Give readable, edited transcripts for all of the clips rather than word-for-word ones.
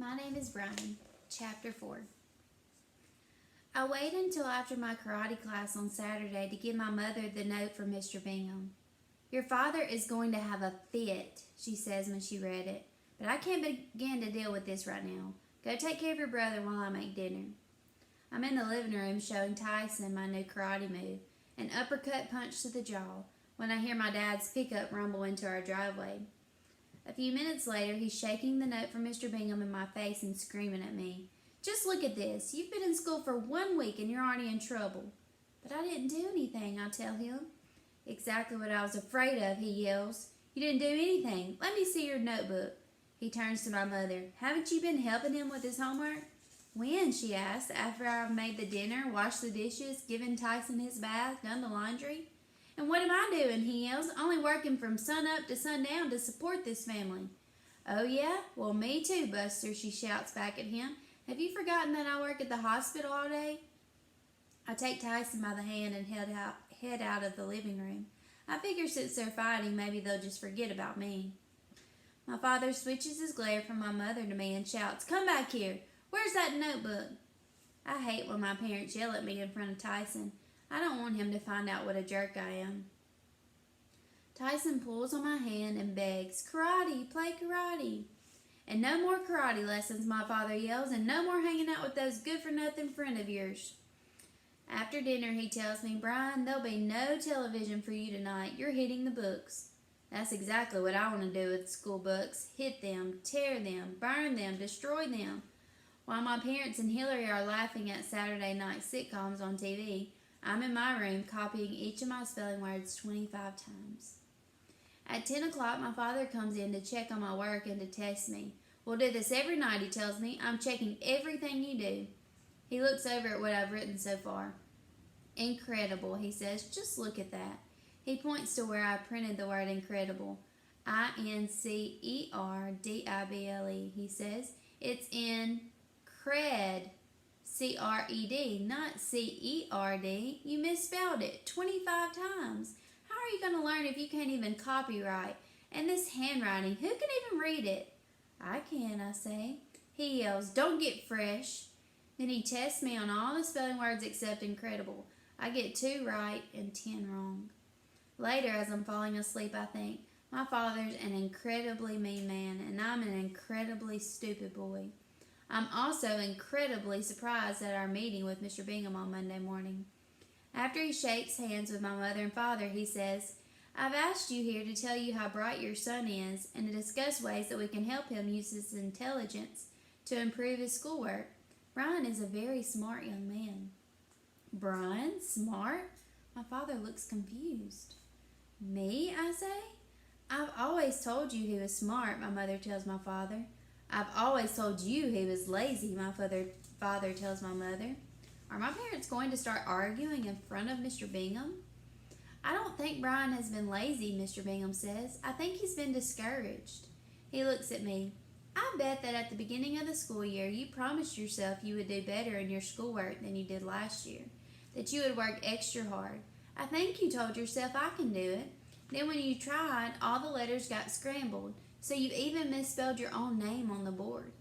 My name is Brian. Chapter 4. I waited until after my karate class on Saturday to give my mother the note from Mr. Bingham. "Your father is going to have a fit," she says when she read it. "But I can't begin to deal with this right now. Go take care of your brother while I make dinner." I'm in the living room showing Tyson my new karate move, an uppercut punch to the jaw, when I hear my dad's pickup rumble into our driveway. A few minutes later, he's shaking the note from Mr. Bingham in my face and screaming at me. "Just look at this. You've been in school for 1 week and you're already in trouble." "But I didn't do anything," I tell him. "Exactly what I was afraid of," he yells. "You didn't do anything. Let me see your notebook." He turns to my mother. "Haven't you been helping him with his homework?" "When?" she asks. "After I've made the dinner, washed the dishes, given Tyson his bath, done the laundry?" "And what am I doing?" he yells. "Only working from sun up to sundown to support this family." "Oh yeah? Well, me too, Buster," she shouts back at him. "Have you forgotten that I work at the hospital all day?" I take Tyson by the hand and head out of the living room. I figure since they're fighting, maybe they'll just forget about me. My father switches his glare from my mother to me and shouts, "Come back here. Where's that notebook?" I hate when my parents yell at me in front of Tyson. I don't want him to find out what a jerk I am. Tyson pulls on my hand and begs, "Karate, play karate." "And no more karate lessons," my father yells, "and no more hanging out with those good-for-nothing friend of yours." After dinner, he tells me, "Brian, there'll be no television for you tonight. You're hitting the books." That's exactly what I want to do with school books. Hit them, tear them, burn them, destroy them. While my parents and Hillary are laughing at Saturday night sitcoms on TV, I'm in my room copying each of my spelling words 25 times. At 10 o'clock, my father comes in to check on my work and to test me. "We'll do this every night," he tells me. "I'm checking everything you do." He looks over at what I've written so far. "Incredible," he says. "Just look at that." He points to where I printed the word incredible. INCERDIBLE, he says. "It's in cred. CRED, not CERD. You misspelled it 25 times. How are you going to learn if you can't even copyright? And this handwriting, who can even read it?" "I can," I say. He yells, "Don't get fresh." Then he tests me on all the spelling words except incredible. I get 2 right and 10 wrong. Later, as I'm falling asleep, I think, my father's an incredibly mean man, and I'm an incredibly stupid boy. I'm also incredibly surprised at our meeting with Mr. Bingham on Monday morning. After he shakes hands with my mother and father, he says, "I've asked you here to tell you how bright your son is and to discuss ways that we can help him use his intelligence to improve his schoolwork. Brian is a very smart young man." "Brian? Smart?" My father looks confused. "Me?" I say. "I've always told you he was smart," my mother tells my father. "I've always told you he was lazy," my father tells my mother. Are my parents going to start arguing in front of Mr. Bingham? "I don't think Brian has been lazy," Mr. Bingham says. "I think he's been discouraged." He looks at me. "I bet that at the beginning of the school year you promised yourself you would do better in your schoolwork than you did last year, that you would work extra hard. I think you told yourself, 'I can do it.' Then when you tried, all the letters got scrambled, so you even misspelled your own name on the board."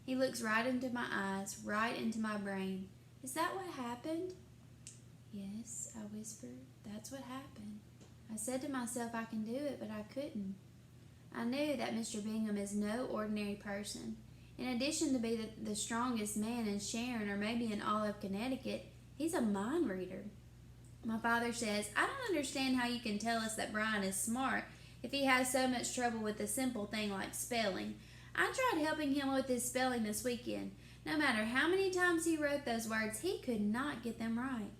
He looks right into my eyes, right into my brain. "Is that what happened?" "Yes," I whispered. "That's what happened. I said to myself I can do it, but I couldn't." I knew that Mr. Bingham is no ordinary person. In addition to being the strongest man in Sharon or maybe in all of Connecticut, he's a mind reader. My father says, "I don't understand how you can tell us that Brian is smart if he has so much trouble with a simple thing like spelling. I tried helping him with his spelling this weekend. No matter how many times he wrote those words, he could not get them right."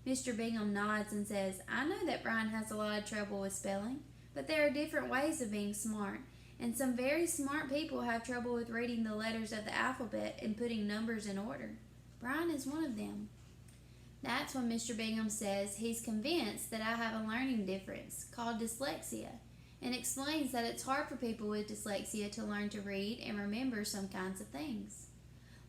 Mr. Bingham nods and says, "I know that Brian has a lot of trouble with spelling, but there are different ways of being smart, and some very smart people have trouble with reading the letters of the alphabet and putting numbers in order. Brian is one of them." That's when Mr. Bingham says he's convinced that I have a learning difference called dyslexia, and explains that it's hard for people with dyslexia to learn to read and remember some kinds of things.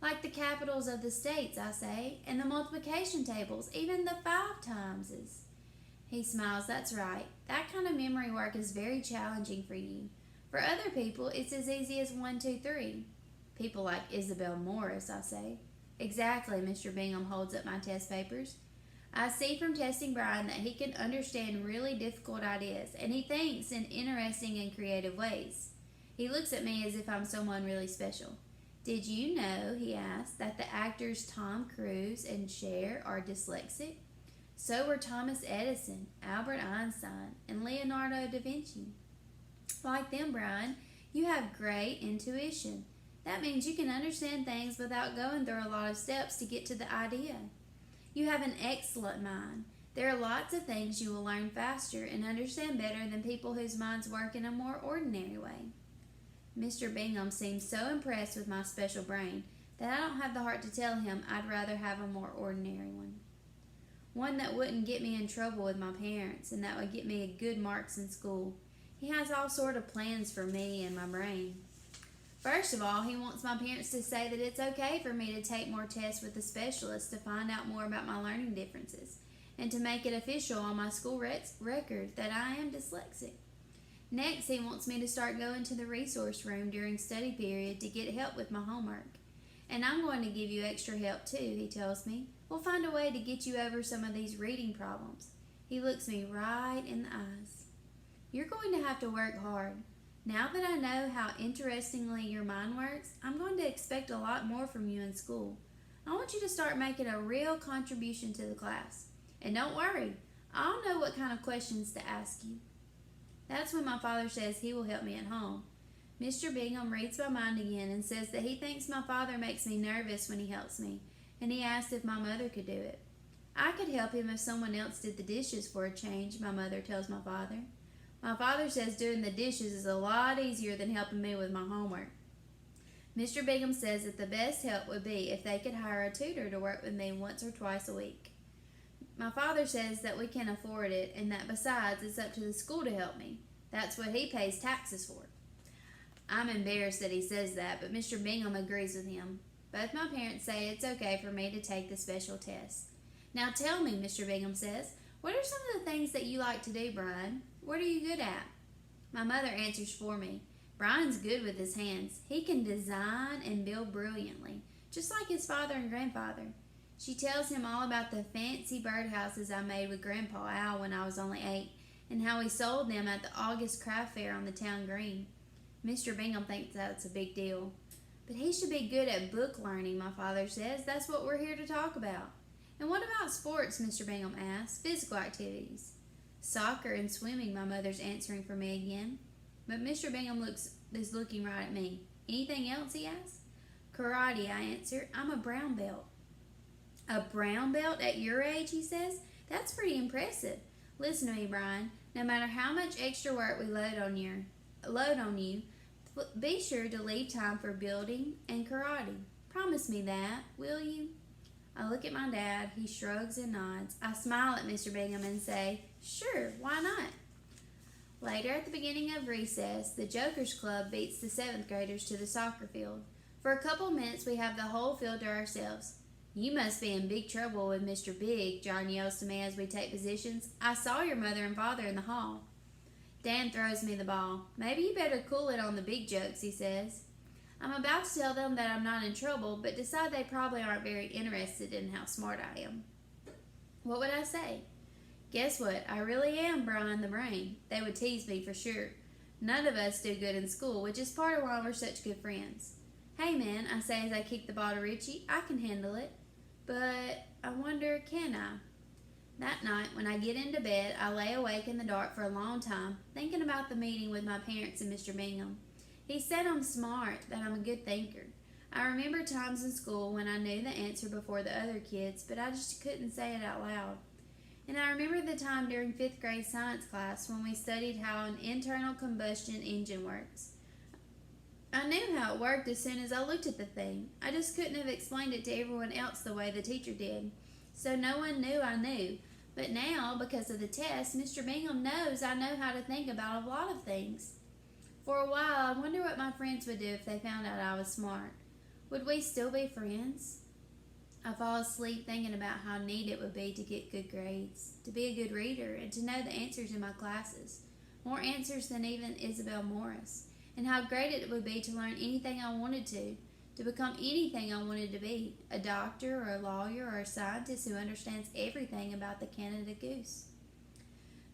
"Like the capitals of the states," I say, "and the multiplication tables, even the 5 timeses." He smiles. "That's right. That kind of memory work is very challenging for you. For other people, it's as easy as 1, 2, 3. People like Isabel Morris, I say. Exactly, Mr. Bingham holds up my test papers. I see from testing Brian that he can understand really difficult ideas, and he thinks in interesting and creative ways. He looks at me as if I'm someone really special. Did you know, he asked, that the actors Tom Cruise and Cher are dyslexic? So were Thomas Edison, Albert Einstein, and Leonardo da Vinci. Like them, Brian, you have great intuition. That means you can understand things without going through a lot of steps to get to the idea. You have an excellent mind. There are lots of things you will learn faster and understand better than people whose minds work in a more ordinary way. Mr. Bingham seems so impressed with my special brain that I don't have the heart to tell him I'd rather have a more ordinary one. One that wouldn't get me in trouble with my parents and that would get me good marks in school. He has all sort of plans for me and my brain. First of all, he wants my parents to say that it's okay for me to take more tests with a specialist to find out more about my learning differences and to make it official on my school record that I am dyslexic. Next, he wants me to start going to the resource room during study period to get help with my homework. And I'm going to give you extra help too, he tells me. We'll find a way to get you over some of these reading problems. He looks me right in the eyes. You're going to have to work hard. Now that I know how interestingly your mind works, I'm going to expect a lot more from you in school. I want you to start making a real contribution to the class. And don't worry, I'll know what kind of questions to ask you. That's when my father says he will help me at home. Mr. Bingham reads my mind again and says that he thinks my father makes me nervous when he helps me, and he asked if my mother could do it. I could help him if someone else did the dishes for a change, my mother tells my father. My father says doing the dishes is a lot easier than helping me with my homework. Mr. Bingham says that the best help would be if they could hire a tutor to work with me once or twice a week. My father says that we can't afford it and that besides it's up to the school to help me. That's what he pays taxes for. I'm embarrassed that he says that, but Mr. Bingham agrees with him. Both my parents say it's okay for me to take the special test. Now tell me, Mr. Bingham says, what are some of the things that you like to do, Brian? What are you good at? My mother answers for me. Brian's good with his hands. He can design and build brilliantly, just like his father and grandfather. She tells him all about the fancy birdhouses I made with Grandpa Al when I was only 8, and how we sold them at the August craft fair on the town green. Mr. Bingham thinks that's a big deal. But he should be good at book learning, my father says. That's what we're here to talk about. And what about sports, Mr. Bingham asks? Physical activities. Soccer and swimming, my mother's answering for me again. But Mr. Bingham is looking right at me. Anything else, he asks? Karate, I answer. I'm a brown belt. A brown belt at your age, he says? That's pretty impressive. Listen to me, Brian. No matter how much extra work we load on you, be sure to leave time for building and karate. Promise me that, will you? I look at my dad. He shrugs and nods. I smile at Mr. Bingham and say, sure, why not? Later, at the beginning of recess, the Jokers Club beats the 7th graders to the soccer field. For a couple minutes, we have the whole field to ourselves. You must be in big trouble with Mr. Big, John yells to me as we take positions. I saw your mother and father in the hall. Dan throws me the ball. Maybe you better cool it on the big jokes, he says. I'm about to tell them that I'm not in trouble, but decide they probably aren't very interested in how smart I am. What would I say? Guess what? I really am Brian the Brain. They would tease me for sure. None of us do good in school, which is part of why we're such good friends. Hey man, I say as I kick the ball to Richie, I can handle it. But I wonder, can I? That night, when I get into bed, I lay awake in the dark for a long time, thinking about the meeting with my parents and Mr. Bingham. He said I'm smart, that I'm a good thinker. I remember times in school when I knew the answer before the other kids, but I just couldn't say it out loud. And I remember the time during 5th grade science class when we studied how an internal combustion engine works. I knew how it worked as soon as I looked at the thing. I just couldn't have explained it to everyone else the way the teacher did. So no one knew I knew. But now, because of the test, Mr. Bingham knows I know how to think about a lot of things. For a while, I wonder what my friends would do if they found out I was smart. Would we still be friends? I fall asleep thinking about how neat it would be to get good grades, to be a good reader, and to know the answers in my classes. More answers than even Isabel Morris. And how great it would be to learn anything I wanted to to become anything I wanted to be, a doctor or a lawyer or a scientist who understands everything about the Canada goose.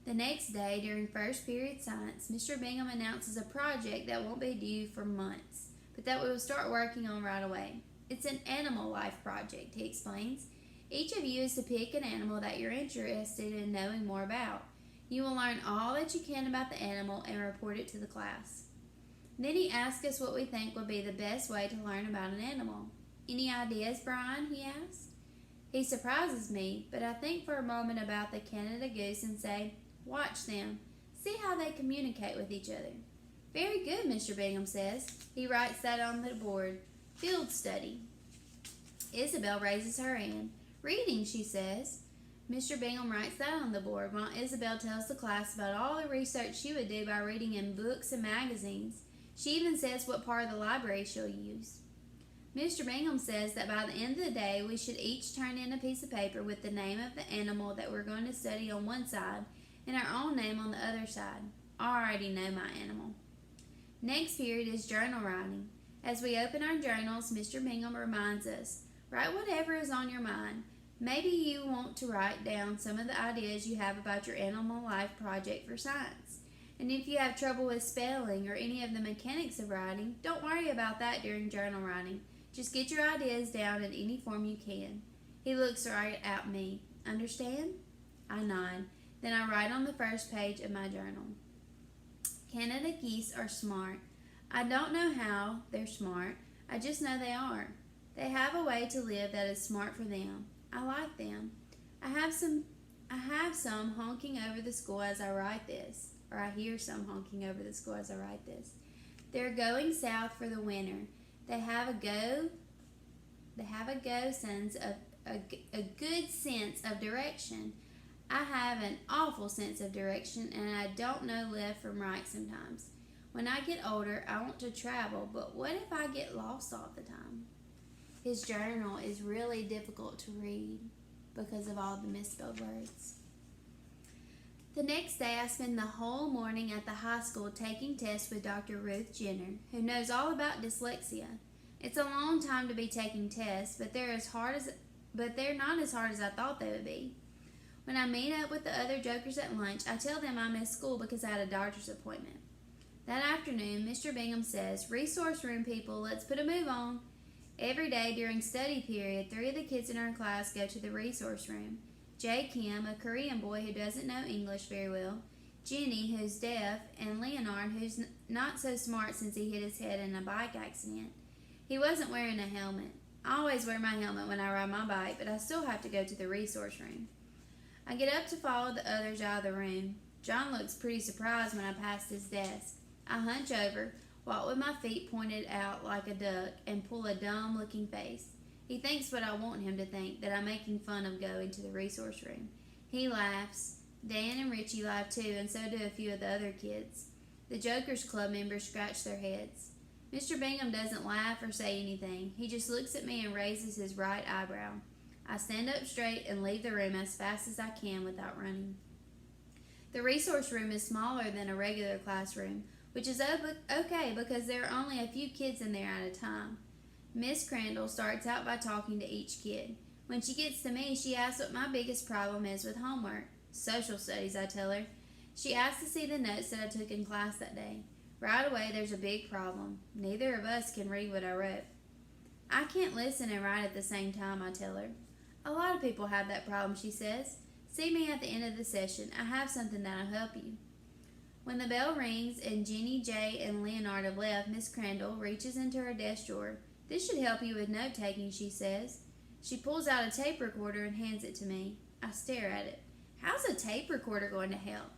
The next day, during first period science, Mr. Bingham announces a project that won't be due for months, but that we will start working on right away. It's an animal life project, he explains. Each of you is to pick an animal that you're interested in knowing more about. You will learn all that you can about the animal and report it to the class. Then he asks us what we think would be the best way to learn about an animal. Any ideas, Brian? He asks. He surprises me, but I think for a moment about the Canada goose and say, watch them. See how they communicate with each other. Very good, Mr. Bingham says. He writes that on the board. Field study. Isabel raises her hand. Reading, she says. Mr. Bingham writes that on the board while Isabel tells the class about all the research she would do by reading in books and magazines. She even says what part of the library she'll use. Mr. Bingham says that by the end of the day we should each turn in a piece of paper with the name of the animal that we're going to study on one side and our own name on the other side. I already know my animal. Next period is journal writing. As we open our journals, Mr. Bingham reminds us, write whatever is on your mind. Maybe you want to write down some of the ideas you have about your animal life project for science. And if you have trouble with spelling or any of the mechanics of writing, don't worry about that during journal writing. Just get your ideas down in any form you can. He looks right at me. Understand? I nod. Then I write on the first page of my journal. Canada geese are smart. I don't know how they're smart. I just know they are. They have a way to live that is smart for them. I like them. I have some honking over the school as I write this, or I hear some honking over the school as I write this. They're going south for the winter. They have a good sense of direction. I have an awful sense of direction, and I don't know left from right sometimes. When I get older, I want to travel, but what if I get lost all the time? His journal is really difficult to read because of all the misspelled words. The next day, I spend the whole morning at the high school taking tests with Dr. Ruth Jenner, who knows all about dyslexia. It's a long time to be taking tests, but they're not as hard as I thought they would be. When I meet up with the other jokers at lunch, I tell them I missed school because I had a doctor's appointment. That afternoon, Mr. Bingham says, resource room people, let's put a move on. Every day during study period, 3 of the kids in our class go to the resource room. Jay Kim, a Korean boy who doesn't know English very well, Jenny, who's deaf, and Leonard, who's not so smart since he hit his head in a bike accident. He wasn't wearing a helmet. I always wear my helmet when I ride my bike, but I still have to go to the resource room. I get up to follow the others out of the room. John looks pretty surprised when I pass his desk. I hunch over, walk with my feet pointed out like a duck, and pull a dumb-looking face. He thinks what I want him to think, that I'm making fun of going to the resource room. He laughs. Dan and Richie laugh too, and so do a few of the other kids. The Jokers Club members scratch their heads. Mr. Bingham doesn't laugh or say anything. He just looks at me and raises his right eyebrow. I stand up straight and leave the room as fast as I can without running. The resource room is smaller than a regular classroom, which is okay because there are only a few kids in there at a time. Miss Crandall starts out by talking to each kid. When she gets to me, she asks what my biggest problem is with homework. Social studies, I tell her. She asks to see the notes that I took in class that day. Right away, there's a big problem. Neither of us can read what I wrote. I can't listen and write at the same time, I tell her. A lot of people have that problem, she says. See me at the end of the session. I have something that'll help you. When the bell rings and Jenny, Jay, and Leonard have left, Miss Crandall reaches into her desk drawer. This should help you with note-taking, she says. She pulls out a tape recorder and hands it to me. I stare at it. How's a tape recorder going to help?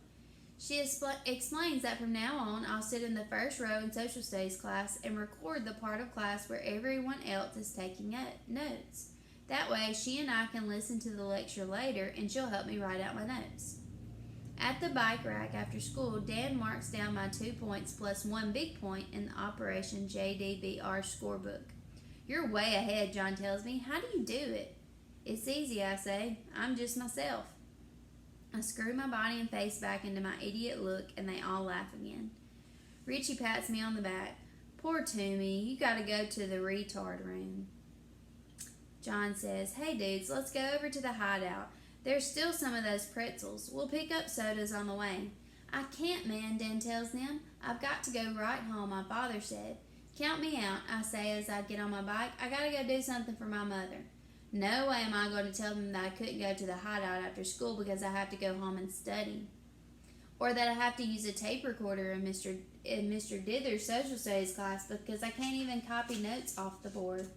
She explains that from now on, I'll sit in the first row in social studies class and record the part of class where everyone else is taking notes. That way, she and I can listen to the lecture later, and she'll help me write out my notes. At the bike rack after school, Dan marks down my 2 points plus 1 big point in the Operation JDBR scorebook. You're way ahead, John tells me. How do you do it? It's easy, I say. I'm just myself. I screw my body and face back into my idiot look, and they all laugh again. Richie pats me on the back. Poor Toomey, you gotta go to the retard room. John says, hey dudes, let's go over to the hideout. There's still some of those pretzels. We'll pick up sodas on the way. I can't, man, Dan tells them. I've got to go right home, my father said. Count me out, I say as I get on my bike. I gotta go do something for my mother. No way am I going to tell them that I couldn't go to the hideout after school because I have to go home and study. Or that I have to use a tape recorder in Mr. Dither's social studies class because I can't even copy notes off the board.